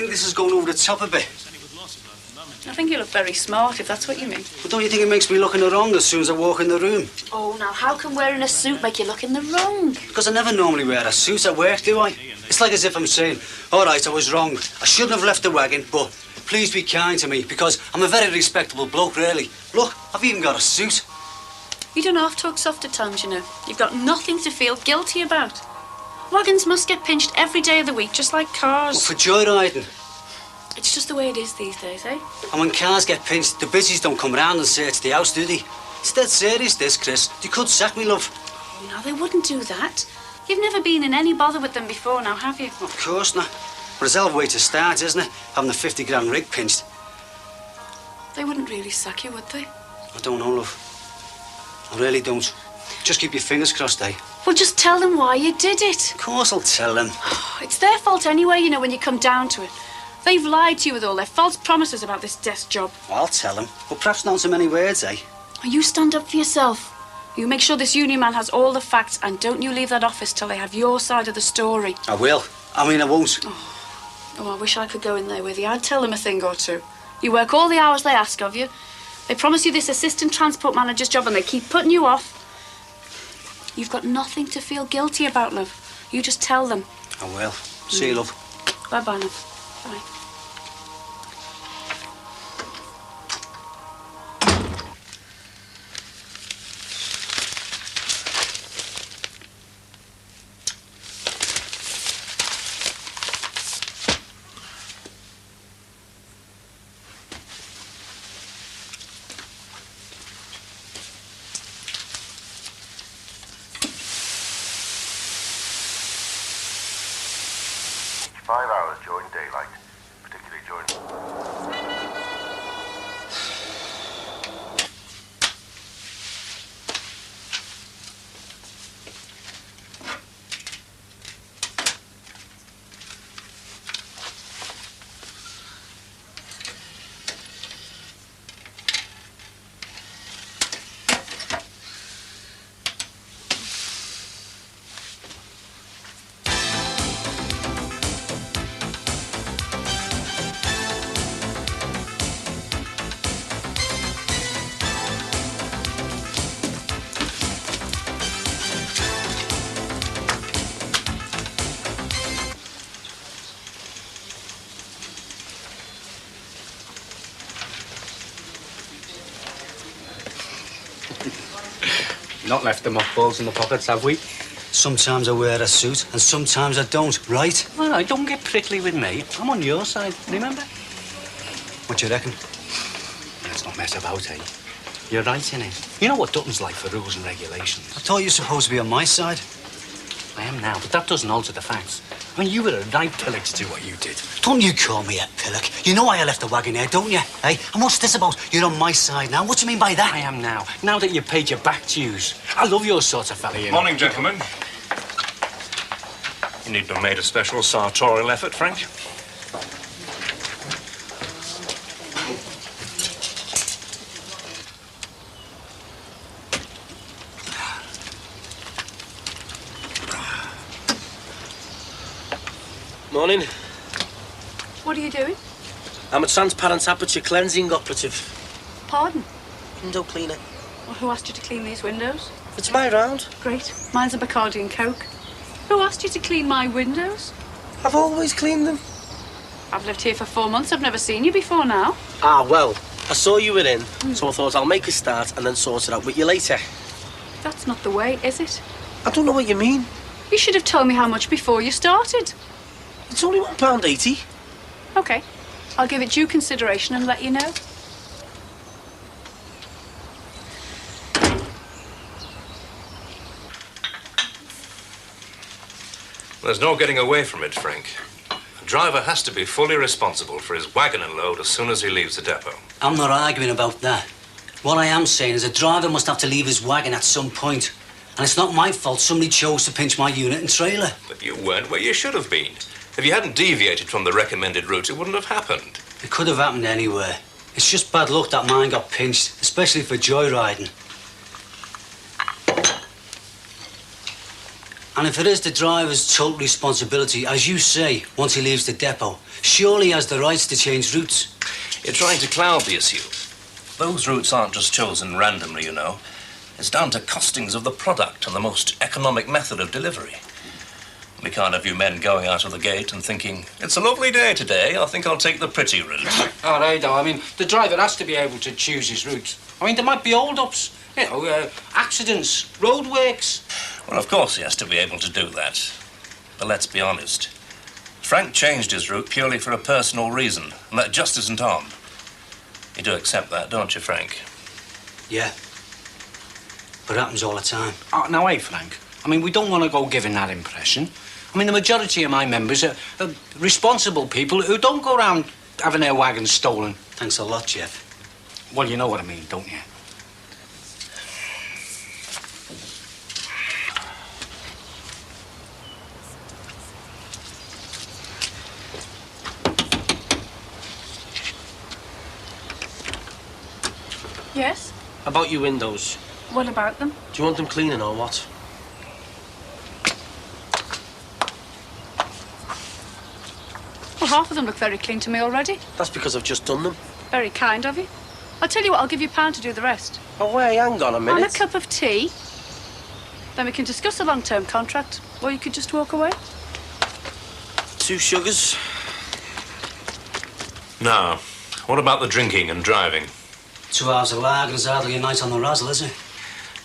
think this is going over the top a bit? I think you look very smart, if that's what you mean. But don't you think it makes me look in the wrong as soon as I walk in the room? Oh, now, how can wearing a suit make you look in the wrong? Because I never normally wear a suit at work, do I? It's like as if I'm saying, all right, I was wrong. I shouldn't have left the wagon, but please be kind to me, because I'm a very respectable bloke, really. Look, I've even got a suit. You don't have to talk soft at times, you know. You've got nothing to feel guilty about. Wagons must get pinched every day of the week, just like cars. Well, for joyriding. It's just the way it is these days, eh? And when cars get pinched, the busies don't come round and search the house, do they? It's dead serious, this, Chris. They could sack me, love. Oh, no, they wouldn't do that. You've never been in any bother with them before now, have you? Of course not. But it's a hell of a way to start, isn't it? Having the 50 grand rig pinched. They wouldn't really sack you, would they? I don't know, love. I really don't. Just keep your fingers crossed, eh? Well, just tell them why you did it. Of course I'll tell them. It's their fault anyway, you know, when you come down to it. They've lied to you with all their false promises about this desk job. Well, I'll tell them. But perhaps not so many words, eh? You stand up for yourself. You make sure this union man has all the facts, and don't you leave that office till they have your side of the story. I will. I mean, I won't. Oh, I wish I could go in there with you. I'd tell them a thing or two. You work all the hours they ask of you. They promise you this assistant transport manager's job, and they keep putting you off. You've got nothing to feel guilty about, love. You just tell them. I will. See you, love. Bye-bye, love. Bye. Each 5 hours during daylight, particularly during... Not left the mothballs in the pockets, have we? Sometimes I wear a suit, and sometimes I don't, right? Well, no, don't get prickly with me. I'm on your side, remember? What do you reckon? Let's not mess about, eh? You're right, innit? You know what Dutton's like for rules and regulations. I thought you were supposed to be on my side. I am now, but that doesn't alter the facts. I mean, you were a right pillock to do what you did. Don't you call me a pillock. You know why I left the wagon here, don't you? Eh? And what's this about? You're on my side now. What do you mean by that? I am now. Now that you've paid your back dues. I love your sort of fella, you know. Morning, gentlemen. You needn't have made a special sartorial effort, Frank. Morning. What are you doing? I'm a transparent aperture cleansing operative. Pardon? Window cleaner. Well, who asked you to clean these windows? It's my round. Great. Mine's a Bacardi and Coke. Who asked you to clean my windows? I've always cleaned them. I've lived here for 4 months. I've never seen you before now. Ah, well, I saw you were in, so I thought I'll make a start and then sort it out with you later. That's not the way, is it? I don't know what you mean. You should have told me how much before you started. It's only £1.80. OK. I'll give it due consideration and let you know. There's no getting away from it, Frank. A driver has to be fully responsible for his wagon and load as soon as he leaves the depot. I'm not arguing about that. What I am saying is a driver must have to leave his wagon at some point. And it's not my fault somebody chose to pinch my unit and trailer. But you weren't where you should have been. If you hadn't deviated from the recommended route, it wouldn't have happened. It could have happened anywhere. It's just bad luck that mine got pinched, especially for joyriding. And if it is the driver's total responsibility, as you say, once he leaves the depot, surely he has the rights to change routes. You're trying to cloud the issue. Those routes aren't just chosen randomly, you know. It's down to costings of the product and the most economic method of delivery. We can't have you men going out of the gate and thinking, it's a lovely day today, I think I'll take the pretty route. All right, though. I mean, the driver has to be able to choose his route. I mean, there might be hold-ups, you know, accidents, roadworks. Well, of course he has to be able to do that. But let's be honest. Frank changed his route purely for a personal reason, and that just isn't on. You do accept that, don't you, Frank? Yeah. But it happens all the time. Oh, now, hey, Frank. I mean, we don't want to go giving that impression. I mean, the majority of my members are responsible people who don't go around having their wagons stolen. Thanks a lot, Jeff. Well, you know what I mean, don't you? Yes? About your windows. What about them? Do you want them cleaning or what? Well, half of them look very clean to me already. That's because I've just done them. Very kind of you. I'll tell you what, I'll give you £1 to do the rest. Oh, wait, hang on a minute. And a cup of tea. Then we can discuss a long-term contract, or you could just walk away. 2 sugars. Now, what about the drinking and driving? 2 hours of lag and it's hardly a night on the razzle, is it?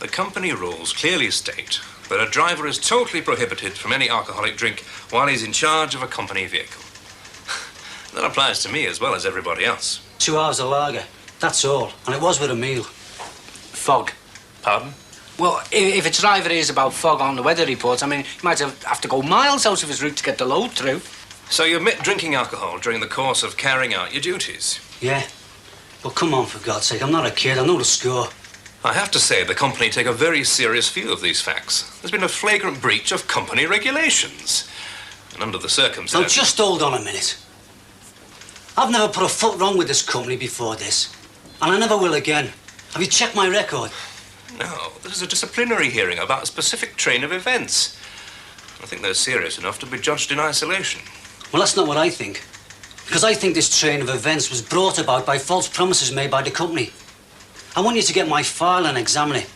The company rules clearly state that a driver is totally prohibited from any alcoholic drink while he's in charge of a company vehicle. That applies to me as well as everybody else. 2 hours of lager, that's all. And it was with a meal. Fog. Pardon? Well, if a driver is about fog on the weather reports, I mean, he might have to go miles out of his route to get the load through. So you admit drinking alcohol during the course of carrying out your duties? Yeah. But come on, for God's sake, I'm not a kid, I know the score. I have to say the company take a very serious view of these facts. There's been a flagrant breach of company regulations. And under the circumstances... Now, just hold on a minute. I've never put a foot wrong with this company before this. And I never will again. Have you checked my record? No, this is a disciplinary hearing about a specific train of events. I think they're serious enough to be judged in isolation. Well, that's not what I think. Because I think this train of events was brought about by false promises made by the company. I want you to get my file and examine it.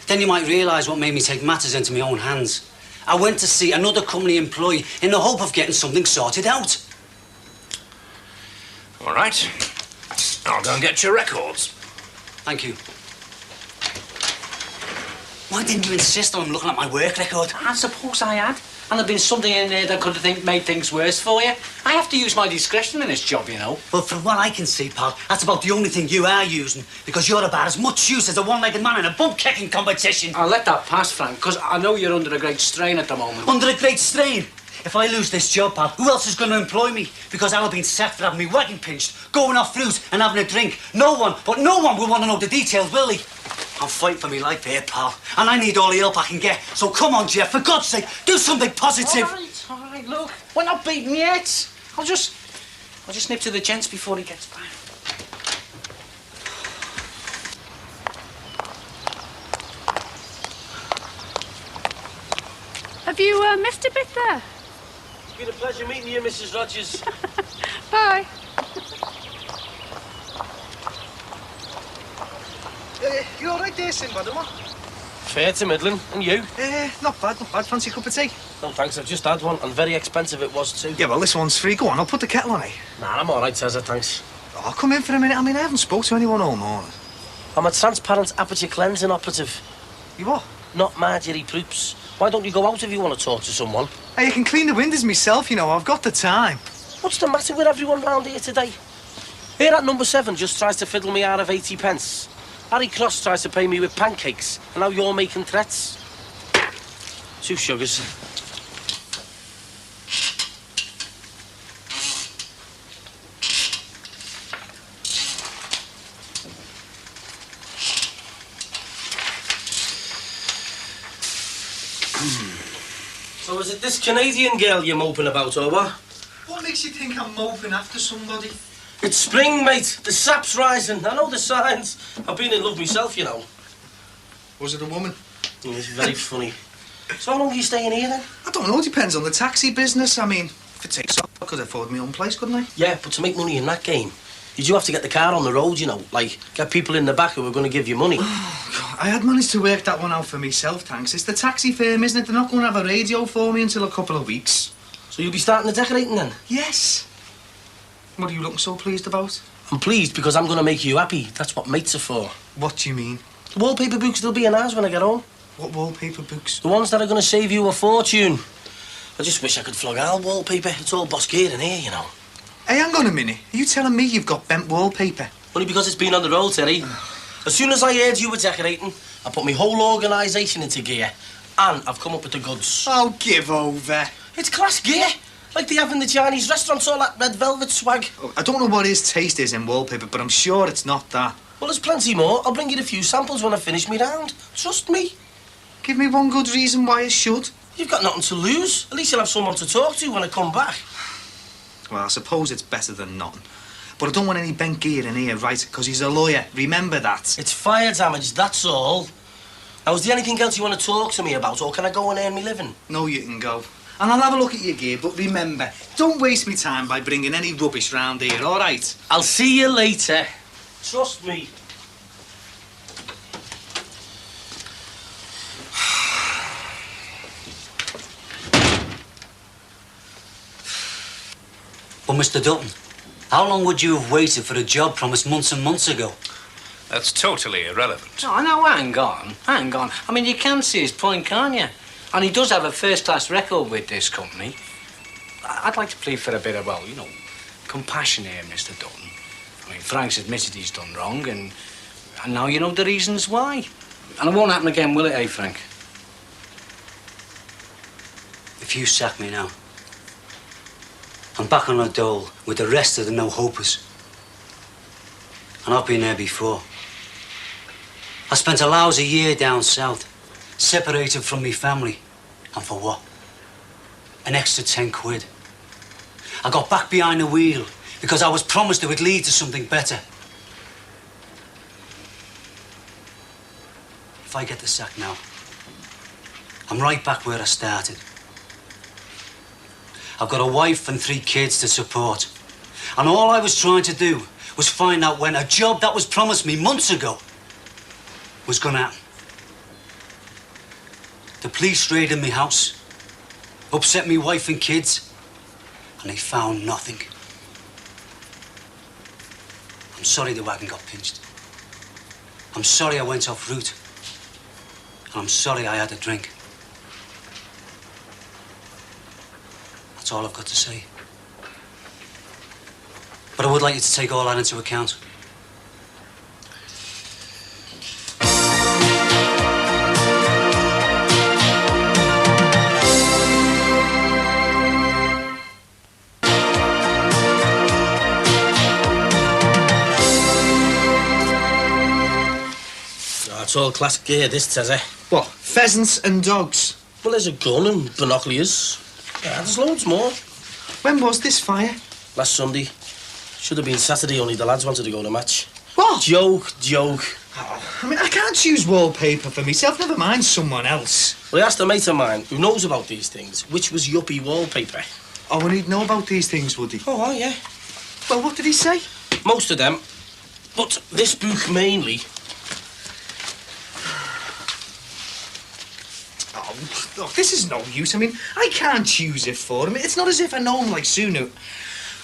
Then you might realise what made me take matters into my own hands. I went to see another company employee in the hope of getting something sorted out. All right. I'll go and get your records. Thank you. Why didn't you insist on looking at my work record? I suppose I had. And there'd been something in there that could have made things worse for you. I have to use my discretion in this job, you know. Well, from what I can see, pal, that's about the only thing you are using. Because you're about as much use as a one-legged man in a bum-kicking competition. I'll let that pass, Frank, because I know you're under a great strain at the moment. Under a great strain? If I lose this job, pal, who else is going to employ me? Because I'll have been sacked for having me wagon pinched, going off route and having a drink. No one will want to know the details, will they? I'm fighting for me life here, pal, and I need all the help I can get. So come on, Jeff, for God's sake, do something positive. All right, look, we're not beaten yet. I'll just nip to the gents before he gets back. Have you missed a bit there? It's been a pleasure meeting you, Mrs. Rogers. Bye. You all right there, Sinbad, am I? Fair to middling. And you? Not bad. Fancy a cup of tea? No, thanks. I've just had one, and very expensive it was, too. Yeah, well, this one's free. Go on, I'll put the kettle on, eh? Nah, I'm all right, Tezza, thanks. Oh, come in for a minute. I mean, I haven't spoke to anyone all morning. I'm a transparent aperture cleansing operative. You what? Not Marjorie Proops. Why don't you go out if you want to talk to someone? Hey, you can clean the windows myself, you know. I've got the time. What's the matter with everyone round here today? Here at number 7 just tries to fiddle me out of 80 pence. Harry Cross tries to pay me with pancakes, and now you're making threats. 2 sugars. So is it this Canadian girl you're moping about, or what? What makes you think I'm moping after somebody? It's spring, mate. The sap's rising. I know the signs. I've been in love myself, you know. Was it a woman? Yeah, it's very funny. So how long are you staying here then? I don't know, depends on the taxi business. I mean, if it takes off, I could afford my own place, couldn't I? Yeah, but to make money in that game, you do have to get the car on the road, you know. Like, get people in the back who are going to give you money. I had managed to work that one out for myself, thanks. It's the taxi firm, isn't it? They're not going to have a radio for me until a couple of weeks. So you'll be starting the decorating then? Yes. What are you looking so pleased about? I'm pleased because I'm going to make you happy. That's what mates are for. What do you mean? The wallpaper books will be in ours when I get home. What wallpaper books? The ones that are going to save you a fortune. I just wish I could flog our wallpaper. It's all boss gear in here, you know. Hey, hang on a minute. Are you telling me you've got bent wallpaper? Only because it's been on the road, Terry. As soon as I heard you were decorating, I put my whole organisation into gear. And I've come up with the goods. Oh, give over. It's class gear. Like they have in the Chinese restaurants, all that red velvet swag. Oh, I don't know what his taste is in wallpaper, but I'm sure it's not that. Well, there's plenty more. I'll bring you a few samples when I finish me round. Trust me. Give me one good reason why I should. You've got nothing to lose. At least you'll have someone to talk to when I come back. Well, I suppose it's better than nothing. But I don't want any bent gear in here, right? Because he's a lawyer. Remember that. It's fire damage, that's all. Now, is there anything else you want to talk to me about, or can I go and earn me living? No, you can go. And I'll have a look at your gear, but remember, don't waste me time by bringing any rubbish round here, all right? I'll see you later. Trust me. But Mr. Dutton, how long would you have waited for a job promised months and months ago? That's totally irrelevant. No, no, hang on. I mean, you can see his point, can't you? And he does have a first-class record with this company. I'd like to plead for a bit of, well, you know, compassion here, Mr. Dutton. I mean, Frank's admitted he's done wrong, and now you know the reasons why. And it won't happen again, will it, eh, Frank? If you sack me now, I'm back on the dole with the rest of the no-hopers. And I've been there before. I spent a lousy year down south, separated from me family. And for what? An extra 10 quid. I got back behind the wheel because I was promised it would lead to something better. If I get the sack now, I'm right back where I started. I've got a wife and 3 kids to support. And all I was trying to do was find out when a job that was promised me months ago was gonna happen. The police raided me house, upset me wife and kids, and they found nothing. I'm sorry the wagon got pinched. I'm sorry I went off route. And I'm sorry I had a drink. That's all I've got to say. But I would like you to take all that into account. It's all classic gear, this, Tezzy. What? Pheasants and dogs? Well, there's a gun and binoculars. Yeah, there's loads more. When was this fire? Last Sunday. Should have been Saturday, only the lads wanted to go to the match. What? Joke. I mean, I can't choose wallpaper for myself, never mind someone else. Well, I asked a mate of mine who knows about these things, which was yuppie wallpaper. Oh, and he'd know about these things, would he? Oh, yeah. Well, what did he say? Most of them. But this book mainly. Oh, look, this is no use. I mean, I can't choose it for him. It's not as if I know him like Sue knew.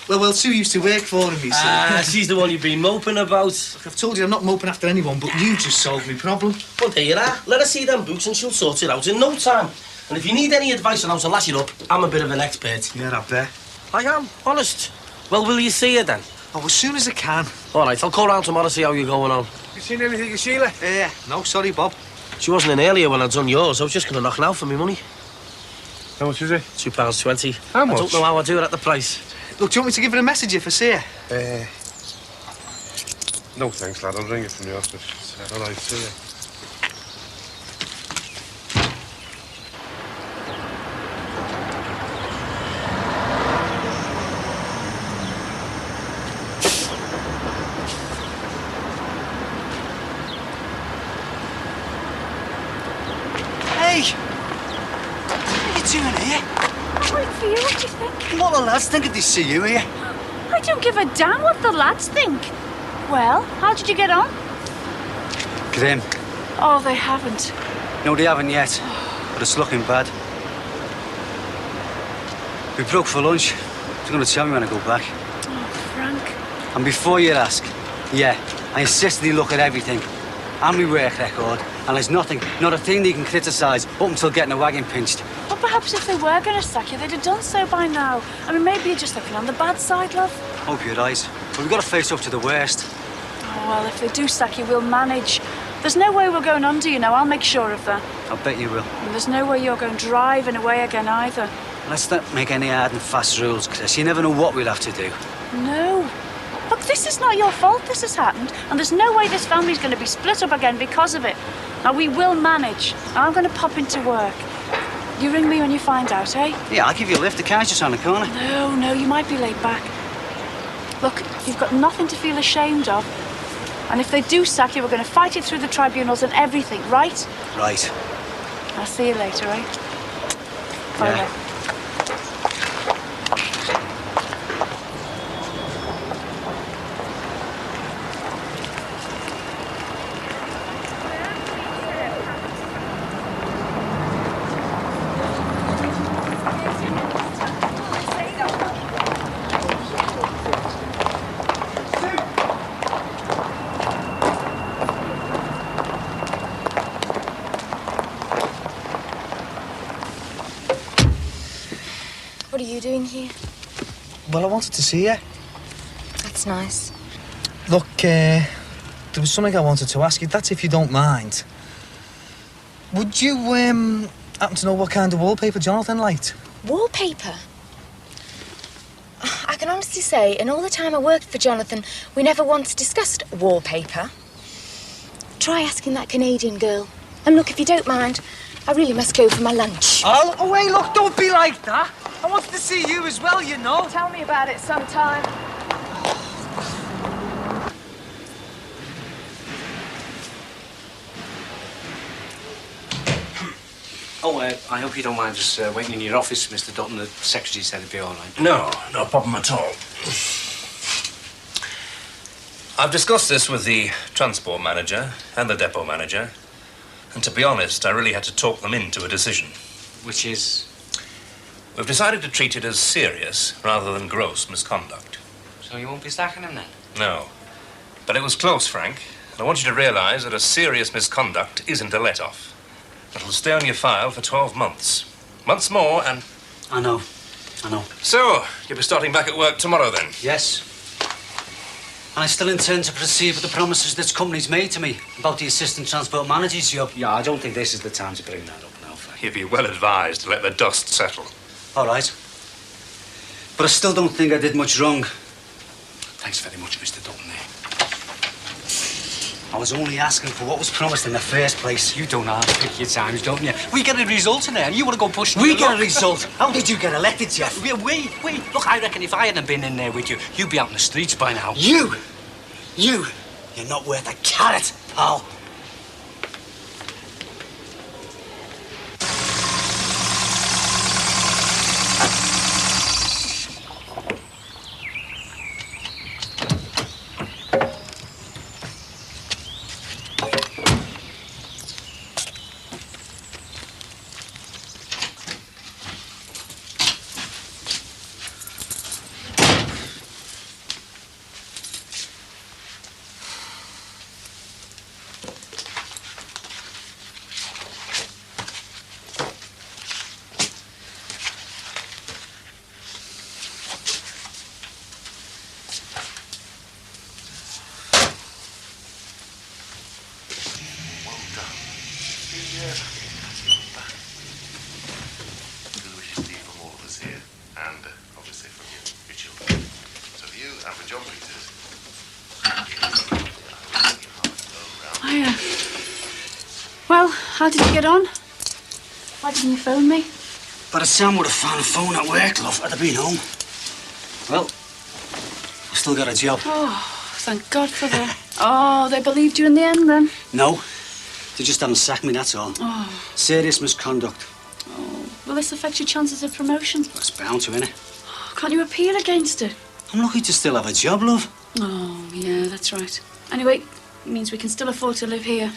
Well, Sue used to work for him, you see. Ah, she's the one you've been moping about. Look, I've told you I'm not moping after anyone, but you just solved my problem. Well, there you are. Let her see them books and she'll sort it out in no time. And if you need any advice on how to lash it up, I'm a bit of an expert. Yeah, I bet. I am, honest. Well, will you see her then? Oh, as soon as I can. All right, I'll call round tomorrow, see how you're going on. You seen anything of Sheila? No, sorry, Bob. She wasn't in earlier when I'd done yours. I was just going to knock now for me money. How much is it? £2.20. How much? I don't know how I do it at the price. Look, do you want me to give her a message if I see her? No thanks, lad. I'll ring it from the office. All right, see you. for you. What do you think? What the lads think if they see you here? I don't give a damn what the lads think. Well, how did you get on? Grim. Oh, they haven't. No, they haven't yet. But it's looking bad. We broke for lunch. He's going to tell me when I go back. Oh, Frank. And before you ask, yeah, I insist that he look at everything. And my work record. And there's nothing, not a thing they can criticise up until getting a wagon pinched. Well, perhaps if they were going to sack you, they'd have done so by now. I mean, maybe you're just looking on the bad side, love. Hope you're right. But we've got to face up to the worst. Oh, well, if they do sack you, we'll manage. There's no way we're going under, you know. I'll make sure of that. I bet you will. And there's no way you're going driving away again either. Let's not make any hard and fast rules, Chris. You never know what we'll have to do. No. Look, this is not your fault this has happened. And there's no way this family's going to be split up again because of it. Now, we will manage. I'm going to pop into work. You ring me when you find out, eh? Yeah, I'll give you a lift. The car's just on the corner. No, you might be laid back. Look, you've got nothing to feel ashamed of. And if they do sack you, we're going to fight it through the tribunals and everything, right? Right. I'll see you later, eh? Bye, Yeah. love. What are you doing here? Well, I wanted to see you. That's nice. Look, there was something I wanted to ask you. That's if you don't mind. Would you, happen to know what kind of wallpaper Jonathan liked? Wallpaper? I can honestly say, in all the time I worked for Jonathan, we never once discussed wallpaper. Try asking that Canadian girl. And look, if you don't mind, I really must go for my lunch. Oh, wait, look, don't be like that. I wanted to see you as well, you know. Tell me about it sometime. Oh, I hope you don't mind just waiting in your office, Mr. Dutton. The secretary said it'd be all right. No, no problem at all. I've discussed this with the transport manager and the depot manager. And to be honest, I really had to talk them into a decision. Which is? We've decided to treat it as serious rather than gross misconduct. So you won't be sacking him then? No. But it was close, Frank. And I want you to realise that a serious misconduct isn't a let-off. It'll stay on your file for 12 months. Months more and... I know. So, you'll be starting back at work tomorrow then? Yes. And I still intend to proceed with the promises this company's made to me about the assistant transport manager's job. Yeah, I don't think this is the time to bring that up now, Frank. You'd be well advised to let the dust settle. All right. But I still don't think I did much wrong. Thanks very much, Mr. Dutton there. I was only asking for what was promised in the first place. You don't have to pick your times, don't you? We get a result in there, and you want to go push We get a result. How did you get elected, Jeff? Wait. Look, I reckon if I hadn't been in there with you, you'd be out in the streets by now. You're not worth a carrot, pal. Well, how did you get on? Why didn't you phone me? By the time I would have found a phone at work, love, I'd have been home. Well, I've still got a job. Oh, thank God for that. Oh, they believed you in the end, then? No, they just haven't sacked me, that's all. Oh. Serious misconduct. Oh, well, Will this affect your chances of promotion? It's bound to, innit? Can't you appeal against it? I'm lucky to still have a job, love. Oh, yeah, that's right. Anyway, it means we can still afford to live here.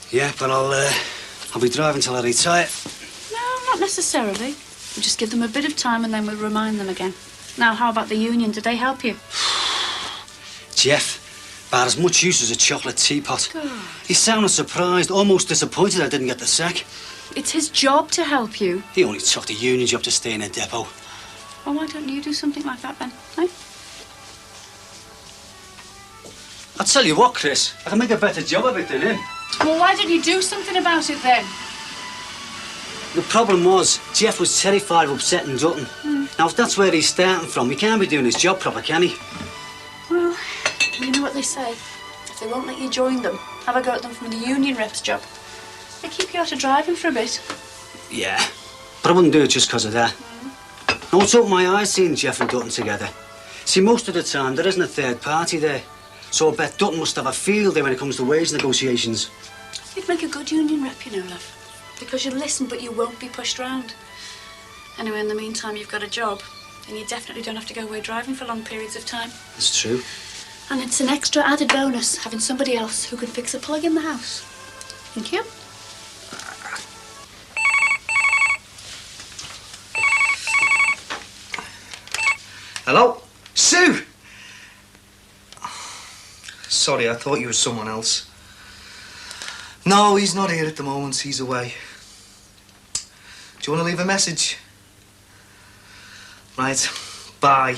Yeah, but I'll be driving till I retire. No, not necessarily. We'll just give them a bit of time and then we'll remind them again. Now, how about the union? Did they help you? Jeff, about as much use as a chocolate teapot. God. He sounded surprised, almost disappointed I didn't get the sack. It's his job to help you. He only took the union job to stay in a depot. Well, why don't you do something like that then, eh? I'll tell you what, Chris, I can make a better job of it than him. Well, why don't you do something about it then? The problem was, Jeff was terrified of upsetting Dutton. Now, if that's where he's starting from, he can't be doing his job proper, can he? Well, you know what they say. If they won't let you join them, have a go at them from the union rep's job. They keep you out of driving for a bit. Yeah, but I wouldn't do it just because of that. Now, what's opened my eyes seeing Jeff and Dutton together? See, most of the time, there isn't a third party there. So I bet Dutton must have a field day when it comes to wage negotiations. You'd make a good union rep, you know, love. Because you'll listen, but you won't be pushed round. Anyway, in the meantime, you've got a job. And you definitely don't have to go away driving for long periods of time. That's true. And it's an extra added bonus having somebody else who can fix a plug in the house. Thank you. Hello? Sue! Sorry, I thought you were someone else. No, he's not here at the moment. He's away. Do you want to leave a message? Right. Bye.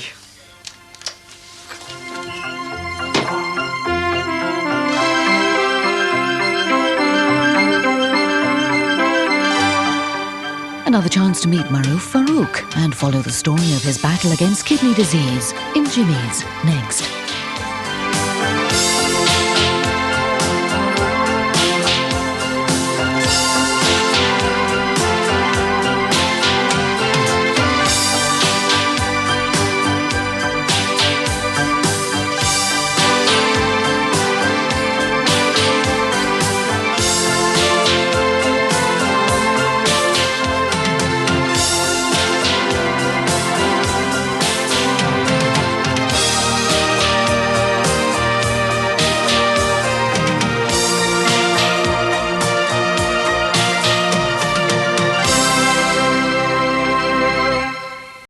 Another chance to meet Maruf Farouk and follow the story of his battle against kidney disease in Jimmy's next.